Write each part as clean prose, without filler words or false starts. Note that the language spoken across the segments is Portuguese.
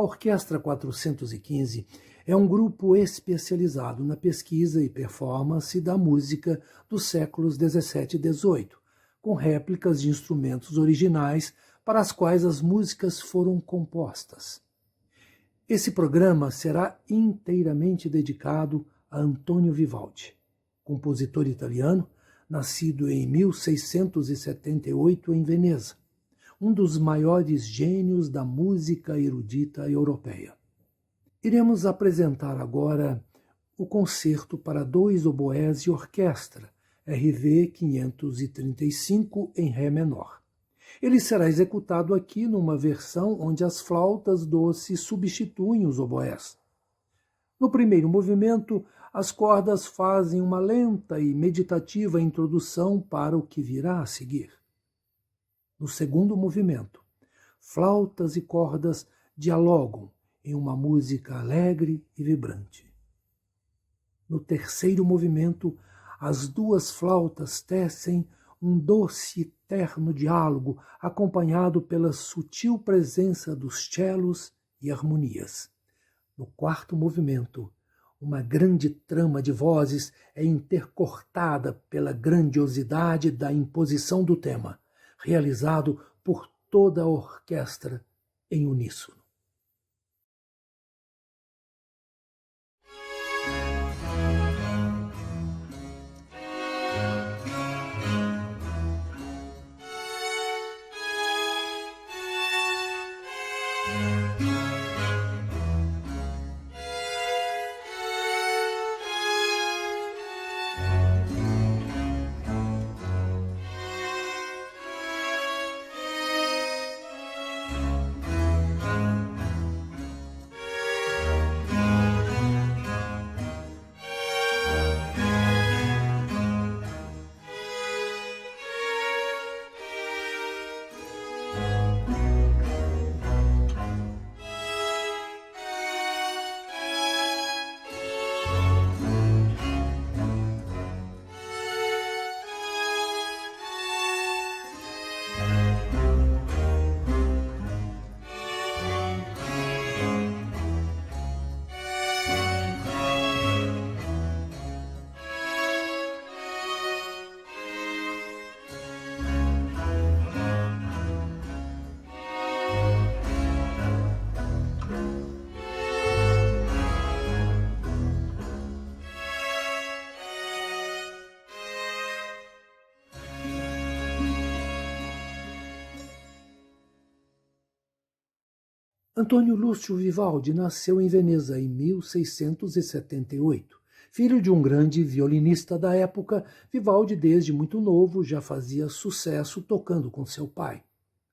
A Orquestra 415 é um grupo especializado na pesquisa e performance da música dos séculos 17 e 18, com réplicas de instrumentos originais para as quais as músicas foram compostas. Esse programa será inteiramente dedicado a Antonio Vivaldi, compositor italiano, nascido em 1678 em Veneza, um dos maiores gênios da música erudita europeia. Iremos apresentar agora o concerto para 2 oboés e orquestra, RV 535 em Ré menor. Ele será executado aqui numa versão onde as flautas doces substituem os oboés. No primeiro movimento, as cordas fazem uma lenta e meditativa introdução para o que virá a seguir. No segundo movimento, flautas e cordas dialogam em uma música alegre e vibrante. No terceiro movimento, as 2 flautas tecem um doce e terno diálogo acompanhado pela sutil presença dos cellos e harmonias. No quarto movimento, uma grande trama de vozes é intercortada pela grandiosidade da imposição do tema, realizado por toda a orquestra em uníssono. Antônio Lúcio Vivaldi nasceu em Veneza em 1678. Filho de um grande violinista da época, Vivaldi, desde muito novo, já fazia sucesso tocando com seu pai.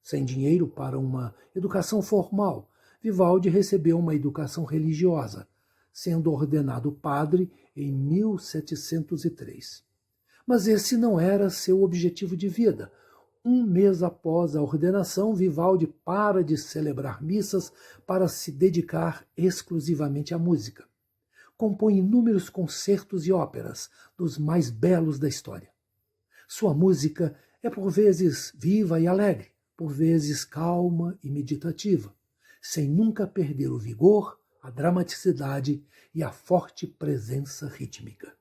Sem dinheiro para uma educação formal, Vivaldi recebeu uma educação religiosa, sendo ordenado padre em 1703. Mas esse não era seu objetivo de vida. Um mês após a ordenação, Vivaldi para de celebrar missas para se dedicar exclusivamente à música. Compõe inúmeros concertos e óperas, dos mais belos da história. Sua música é por vezes viva e alegre, por vezes calma e meditativa, sem nunca perder o vigor, a dramaticidade e a forte presença rítmica.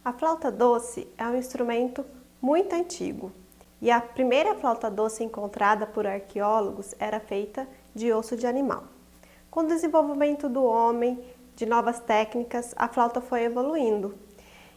A flauta doce é um instrumento muito antigo e a primeira flauta doce encontrada por arqueólogos era feita de osso de animal. Com o desenvolvimento do homem, de novas técnicas, a flauta foi evoluindo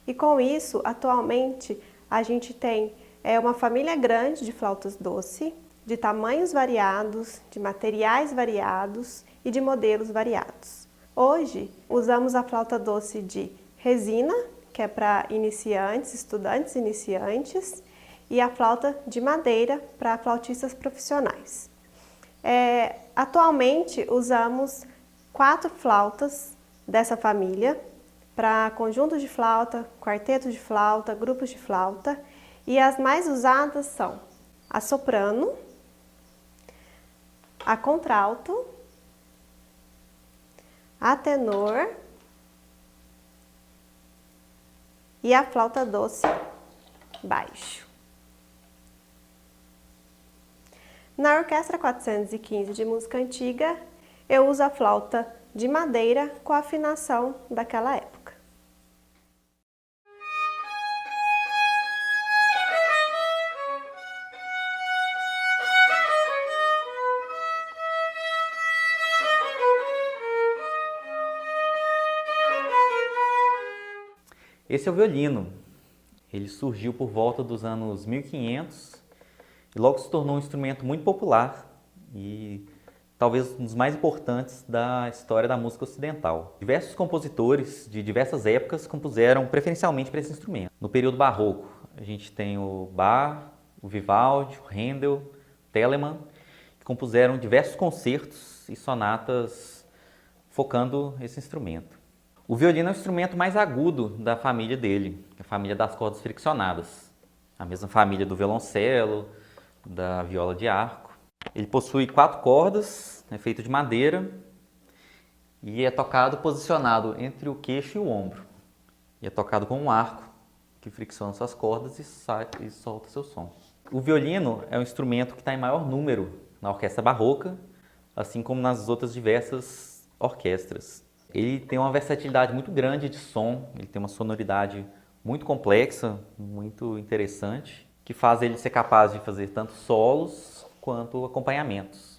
e com isso, atualmente, a gente tem uma família grande de flautas doce, de tamanhos variados, de materiais variados e de modelos variados. Hoje, usamos a flauta doce de resina, que é para iniciantes, estudantes iniciantes, e a flauta de madeira para flautistas profissionais. Atualmente usamos 4 flautas dessa família, para conjunto de flauta, quarteto de flauta, grupos de flauta, e as mais usadas são a soprano, a contralto, a tenor e a flauta doce baixo. Na Orquestra 415 de música antiga, eu uso a flauta de madeira com a afinação daquela época. Esse é o violino. Ele surgiu por volta dos anos 1500 e logo se tornou um instrumento muito popular e talvez um dos mais importantes da história da música ocidental. Diversos compositores de diversas épocas compuseram preferencialmente para esse instrumento. No período barroco, a gente tem o Bach, o Vivaldi, o Handel, o Telemann, que compuseram diversos concertos e sonatas focando esse instrumento. O violino é o instrumento mais agudo da família dele, a família das cordas friccionadas, a mesma família do violoncelo, da viola de arco. Ele possui 4 cordas, é feito de madeira e é tocado posicionado entre o queixo e o ombro. E é tocado com um arco que fricciona suas cordas e solta seu som. O violino é um instrumento que está em maior número na orquestra barroca, assim como nas outras diversas orquestras. Ele tem uma versatilidade muito grande de som, ele tem uma sonoridade muito complexa, muito interessante, que faz ele ser capaz de fazer tanto solos quanto acompanhamentos.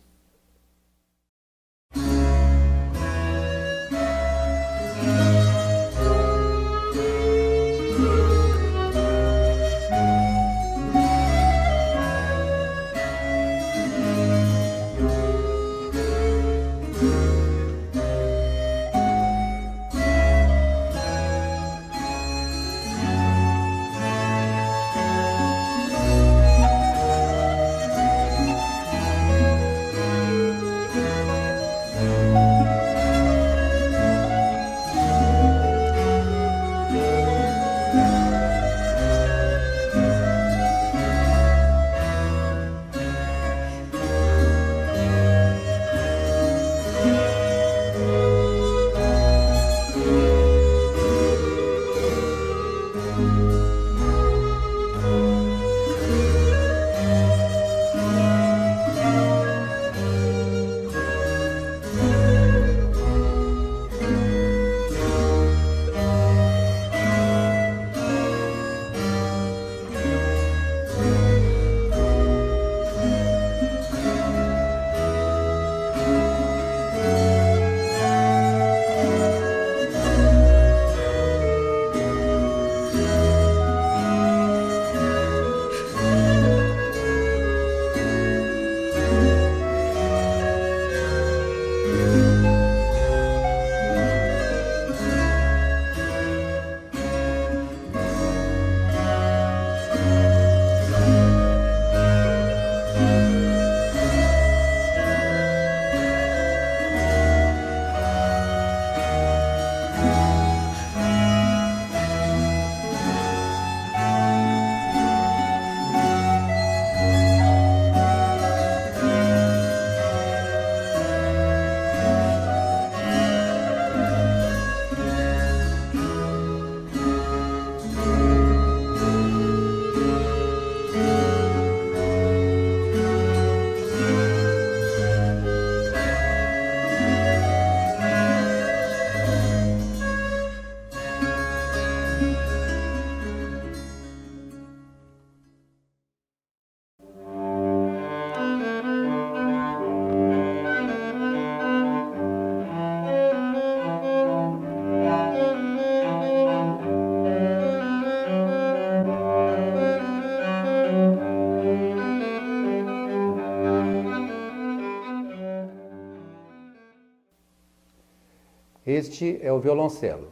Este é o violoncelo.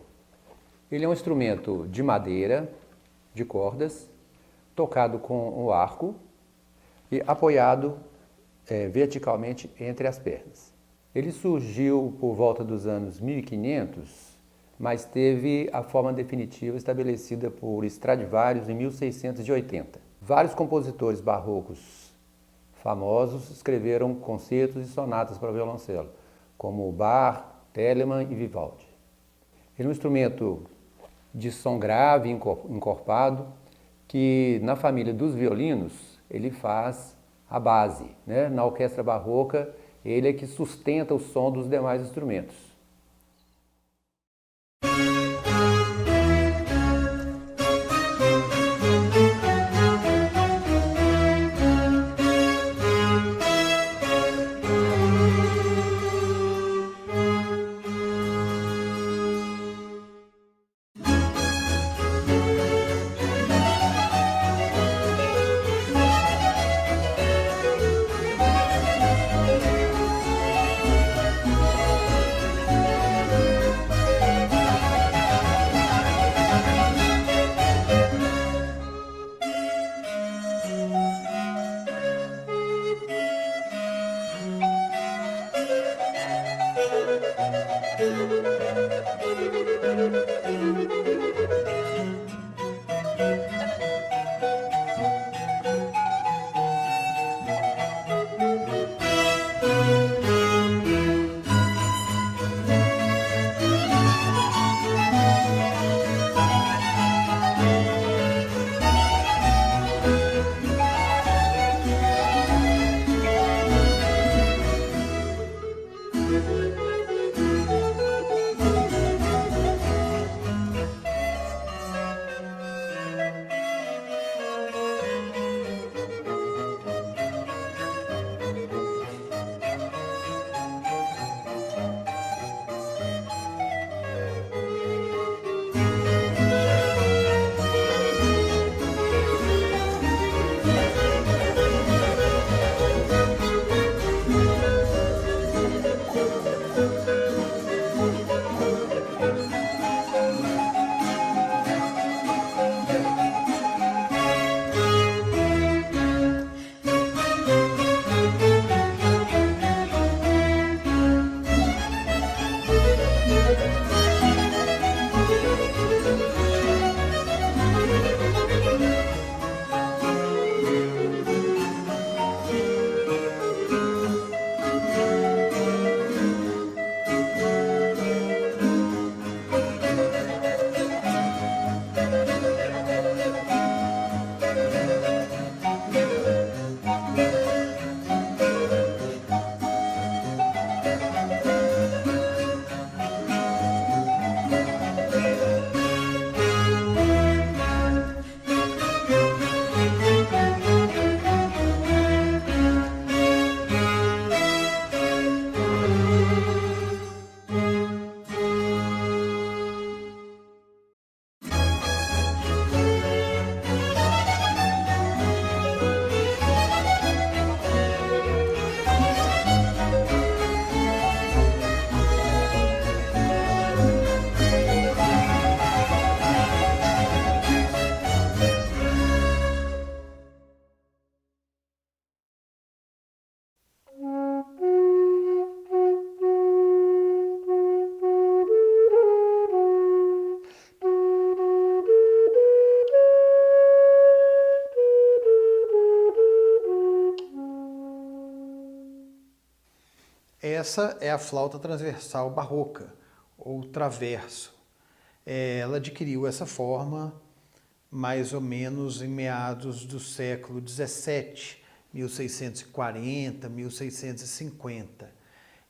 Ele é um instrumento de madeira, de cordas, tocado com o arco e apoiado verticalmente entre as pernas. Ele surgiu por volta dos anos 1500, mas teve a forma definitiva estabelecida por Stradivarius em 1680. Vários compositores barrocos famosos escreveram concertos e sonatas para violoncelo, como Bach, Telemann e Vivaldi. Ele é um instrumento de som grave, encorpado, que na família dos violinos ele faz a base, né? Na orquestra barroca ele é que sustenta o som dos demais instrumentos. Essa é a flauta transversal barroca, ou traverso. Ela adquiriu essa forma mais ou menos em meados do século XVII, 1640, 1650.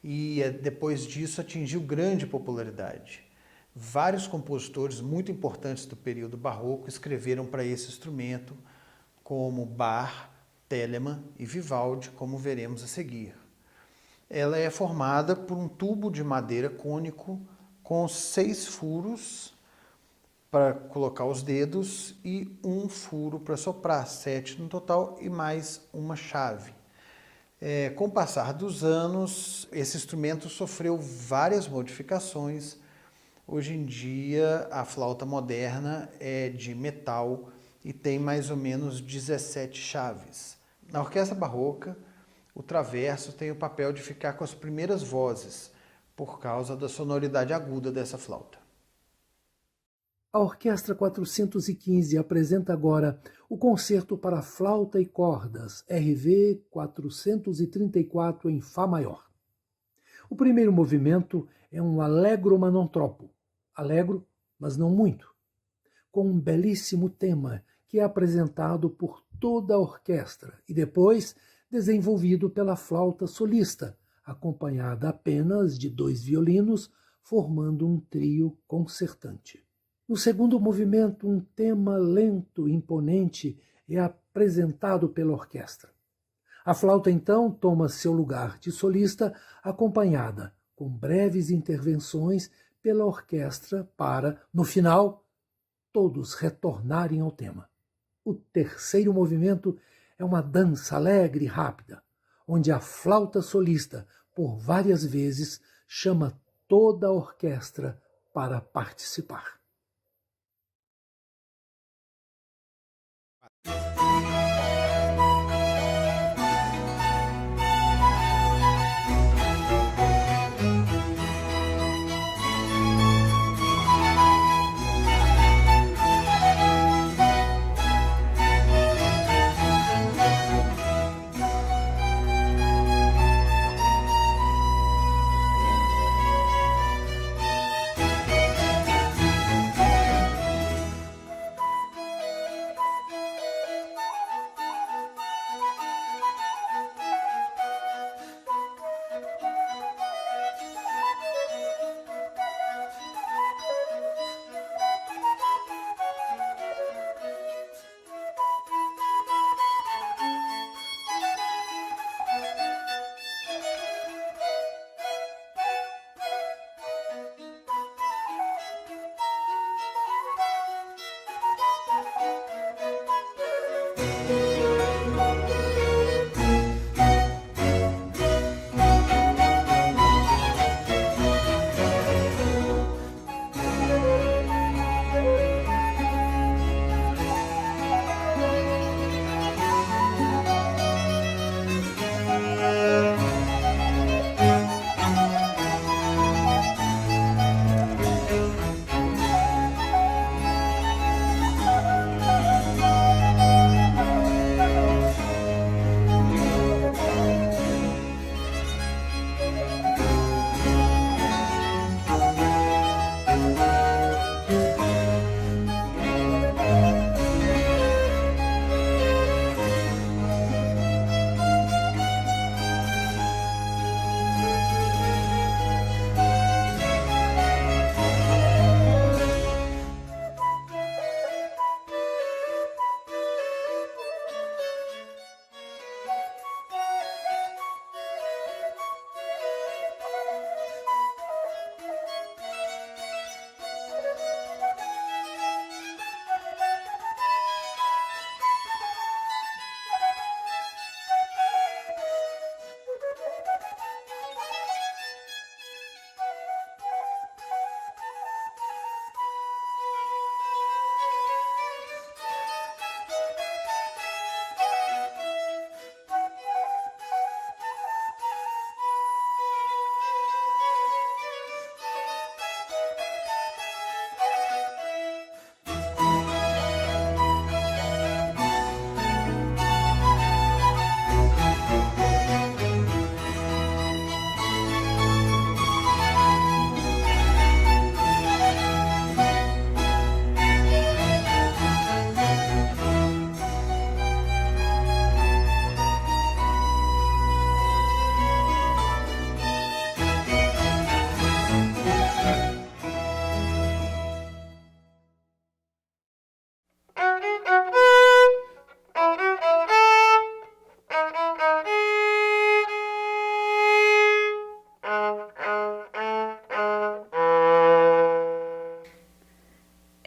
E depois disso atingiu grande popularidade. Vários compositores muito importantes do período barroco escreveram para esse instrumento, como Bach, Telemann e Vivaldi, como veremos a seguir. Ela é formada por um tubo de madeira cônico com 6 furos para colocar os dedos e um furo para soprar, 7 no total, e mais uma chave. Com o passar dos anos, esse instrumento sofreu várias modificações. Hoje em dia, a flauta moderna é de metal e tem mais ou menos 17 chaves. Na orquestra barroca, o traverso tem o papel de ficar com as primeiras vozes, por causa da sonoridade aguda dessa flauta. A Orquestra 415 apresenta agora o Concerto para Flauta e Cordas, RV 434 em Fá maior. O primeiro movimento é um Allegro ma non troppo, alegro, mas não muito, com um belíssimo tema que é apresentado por toda a orquestra e depois desenvolvido pela flauta solista, acompanhada apenas de 2 violinos, formando um trio concertante. No segundo movimento, um tema lento e imponente é apresentado pela orquestra. A flauta, então, toma seu lugar de solista, acompanhada, com breves intervenções, pela orquestra para, no final, todos retornarem ao tema. O terceiro movimento é uma dança alegre e rápida, onde a flauta solista, por várias vezes, chama toda a orquestra para participar.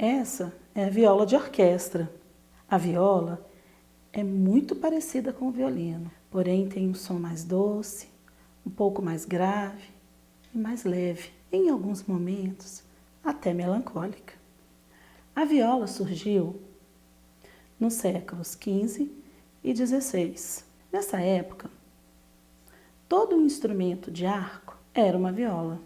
Essa é a viola de orquestra. A viola é muito parecida com o violino, porém tem um som mais doce, um pouco mais grave e mais leve, em alguns momentos até melancólica. A viola surgiu nos séculos XV e XVI. Nessa época, todo instrumento de arco era uma viola.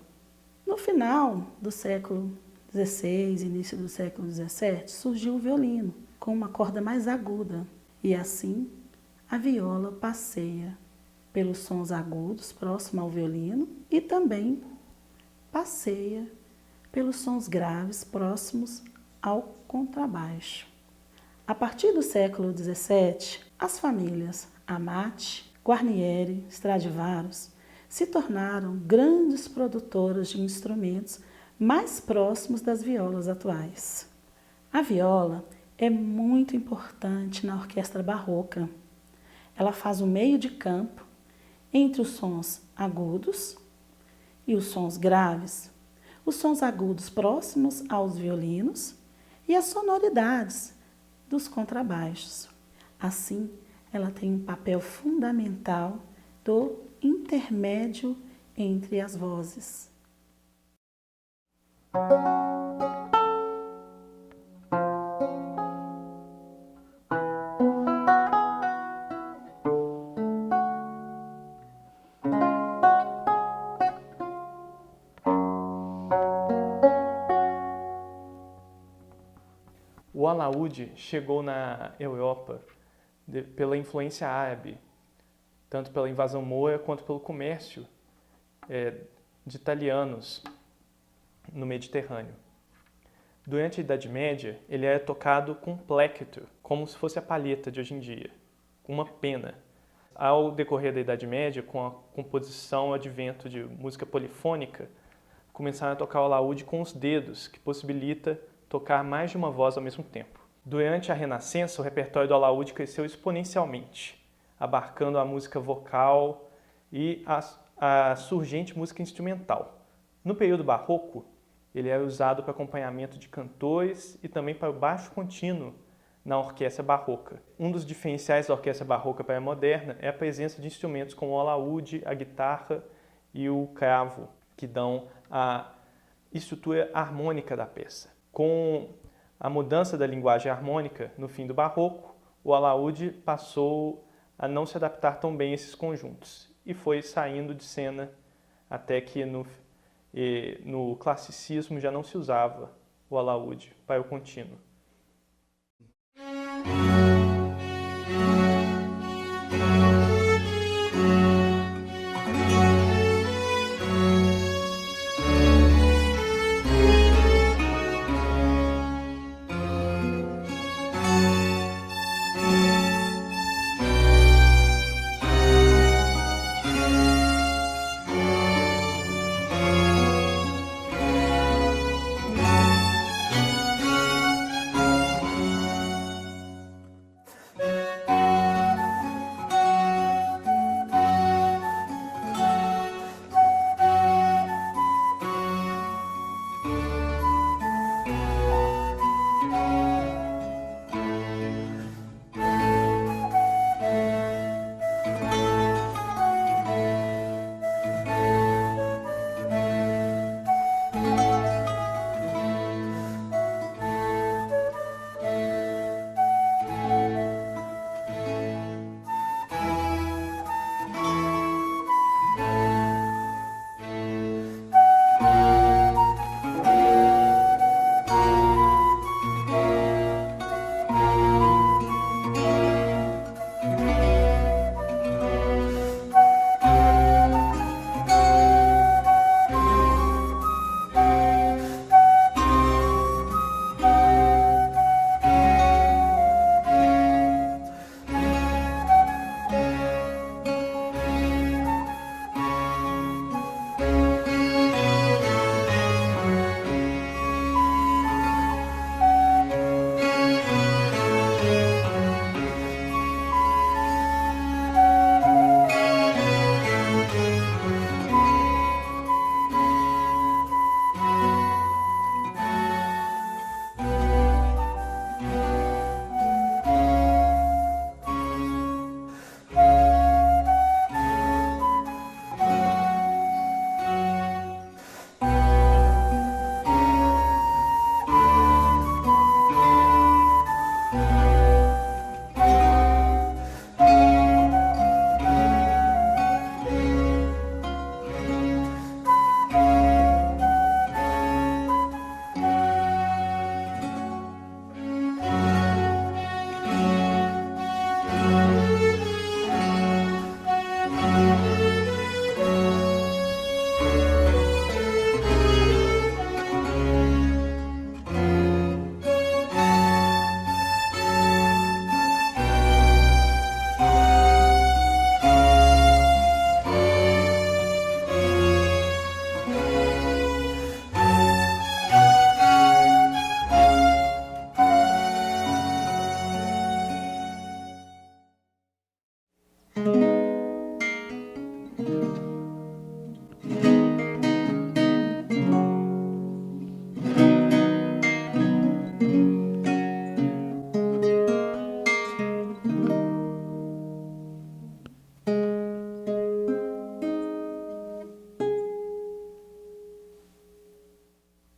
No final do século XVI, início do século XVII, surgiu o violino, com uma corda mais aguda. E assim, a viola passeia pelos sons agudos, próximo ao violino, e também passeia pelos sons graves, próximos ao contrabaixo. A partir do século XVII, as famílias Amati, Guarnieri, Stradivarius se tornaram grandes produtoras de instrumentos mais próximos das violas atuais. A viola é muito importante na orquestra barroca. Ela faz o meio de campo entre os sons agudos e os sons graves, os sons agudos próximos aos violinos e as sonoridades dos contrabaixos. Assim, ela tem um papel fundamental do intermédio entre as vozes. O alaúde chegou na Europa pela influência árabe, tanto pela invasão moura quanto pelo comércio de italianos no Mediterrâneo. Durante a Idade Média, ele era tocado com plectro, como se fosse a palheta de hoje em dia, com uma pena. Ao decorrer da Idade Média, com a composição, o advento de música polifônica, começaram a tocar o alaúde com os dedos, que possibilita tocar mais de uma voz ao mesmo tempo. Durante a Renascença, o repertório do alaúde cresceu exponencialmente, abarcando a música vocal e a surgente música instrumental. No período barroco, ele era usado para acompanhamento de cantores e também para o baixo contínuo na orquestra barroca. Um dos diferenciais da orquestra barroca para a moderna é a presença de instrumentos como o alaúde, a guitarra e o cravo, que dão a estrutura harmônica da peça. Com a mudança da linguagem harmônica no fim do barroco, o alaúde passou a não se adaptar tão bem a esses conjuntos e foi saindo de cena até que no classicismo já não se usava o alaúde para o contínuo.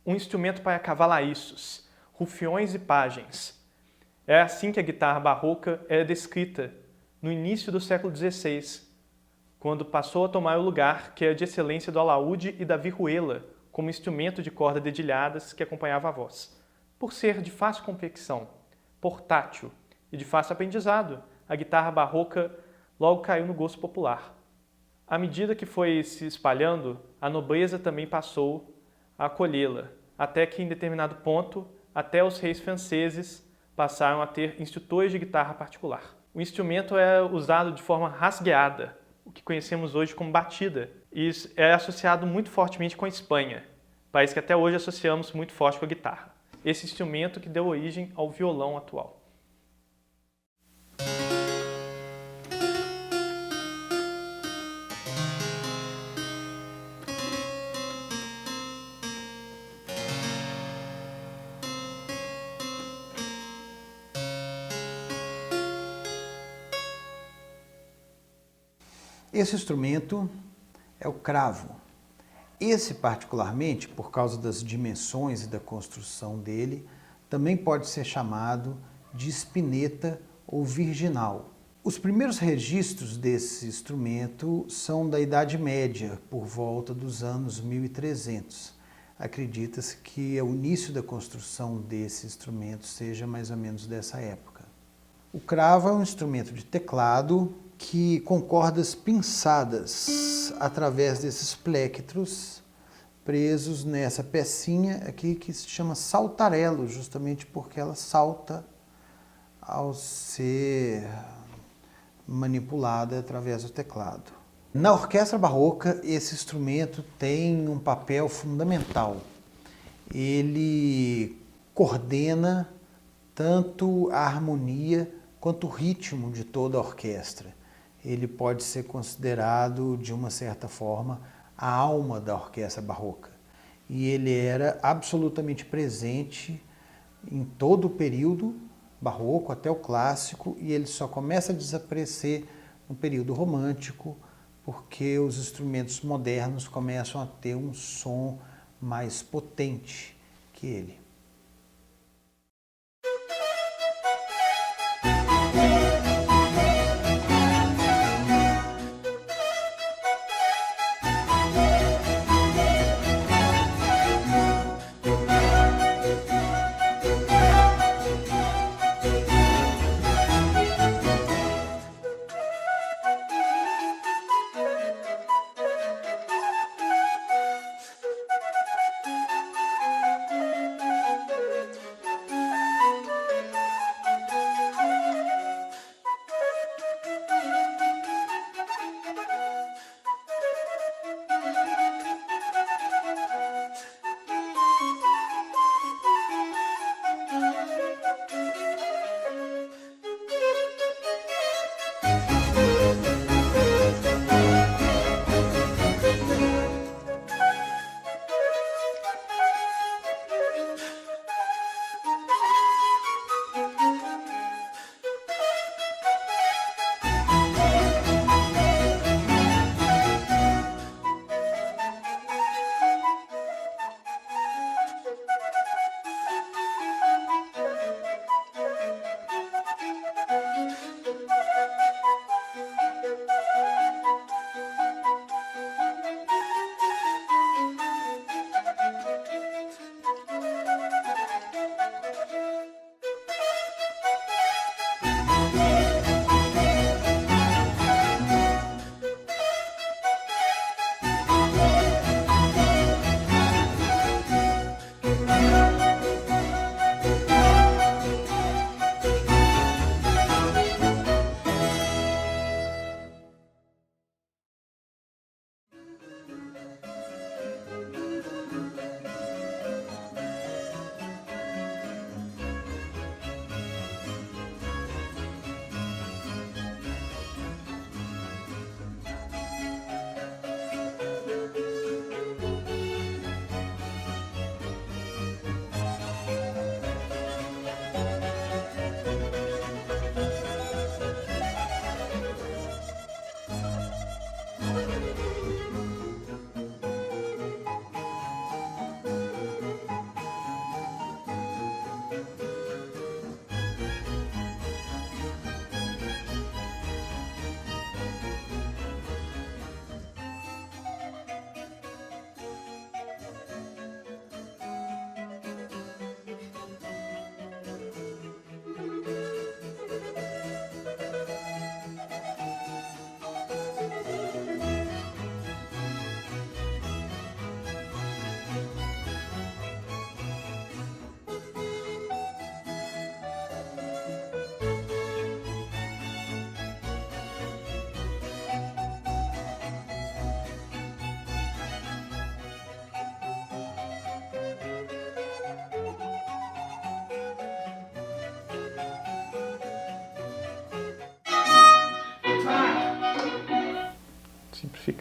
um instrumento para cavalaíços, rufiões e pajens. É assim que a guitarra barroca é descrita no início do século XVI, quando passou a tomar o lugar que é de excelência do alaúde e da vihuela, como instrumento de corda dedilhadas que acompanhava a voz. Por ser de fácil confecção, portátil e de fácil aprendizado, a guitarra barroca logo caiu no gosto popular. À medida que foi se espalhando, a nobreza também passou a acolhê-la, até que em determinado ponto, até os reis franceses passaram a ter instrutores de guitarra particular. O instrumento é usado de forma rasgueada, o que conhecemos hoje como batida, e é associado muito fortemente com a Espanha, país que até hoje associamos muito forte com a guitarra. Esse instrumento que deu origem ao violão atual. Esse instrumento é o cravo. Esse, particularmente, por causa das dimensões e da construção dele, também pode ser chamado de espineta ou virginal. Os primeiros registros desse instrumento são da Idade Média, por volta dos anos 1300. Acredita-se que o início da construção desse instrumento seja mais ou menos dessa época. O cravo é um instrumento de teclado que com cordas pinçadas através desses plectros presos nessa pecinha aqui que se chama saltarelo, justamente porque ela salta ao ser manipulada através do teclado. Na orquestra barroca, esse instrumento tem um papel fundamental. Ele coordena tanto a harmonia quanto o ritmo de toda a orquestra. Ele pode ser considerado, de uma certa forma, a alma da orquestra barroca. E ele era absolutamente presente em todo o período barroco até o clássico, e ele só começa a desaparecer no período romântico, porque os instrumentos modernos começam a ter um som mais potente que ele.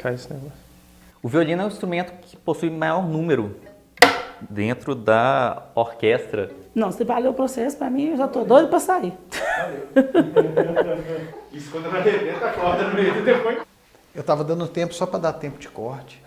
fechar esse negócio. O violino é um instrumento que possui maior número dentro da orquestra. Não, se valeu o processo, para mim, eu já tô doido para sair. Isso quando ela arrebenta a corda no meio depois. Eu estava dando tempo só para dar tempo de corte.